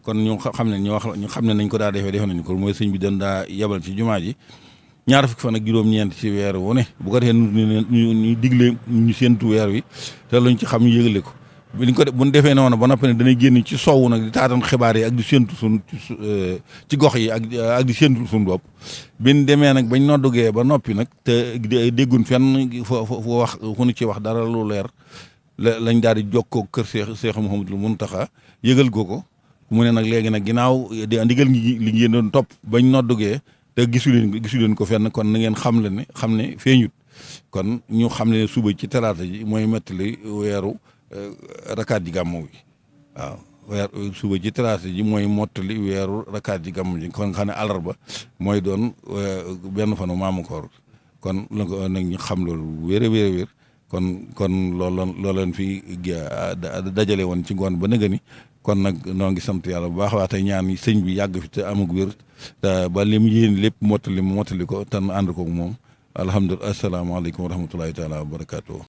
kon ñu xam ne ñu xam ne nañ ko daa defe nañ ko mooy sëñ bi dañ daa yebal ci jumaa ji ñaar fukki fan ak juróom-ñeent ci weer wu ne bu ko defee ñu digle ñu séentu weer wi te luñ ci xam ñu yëgale ko bi ñu ko bu ñu defee noonu ba noppi ne danay génn ci soowu nag di taatan xibaar yi ak di séentu ci gox yi ak di séentu suñ bopp bi ñu demee nag bañ noddugee ba noppi nag te déggun fenn fu nu ci wax dara lu leer lañ daal di jokkoo kër Seex Muhammadul Muntaxa yëgal ko mu ne nag léegi nag ginnaaw ndigal li ngeen doon topp bañ noddugee te gisu leen ko fenn kon na ngeen xam ne feeñut kon ñu xam ne suba ci talaata ji mooy mettali weeru rakaat ji gàmmu bi waaw suba ci talaata ji mooy mottali weeru rakaat ji gàmmu ji kon xam ne àllarba mooy doon benn fanu maamu koor kon la ko nag ñu xam loolu wéer a wéer kon loolu leen fi dajale woon ci ngoon ba nëga ni kon nag noo ngi sant yàlla bu baax waa tey ñaan sëñ bi yàgg fi te amug wér te ba li mu yéen lépp mottali ko te ànd ko moom alhamdulilah asalaamaaleykum wa rahmatulahi taala wa barakaatu.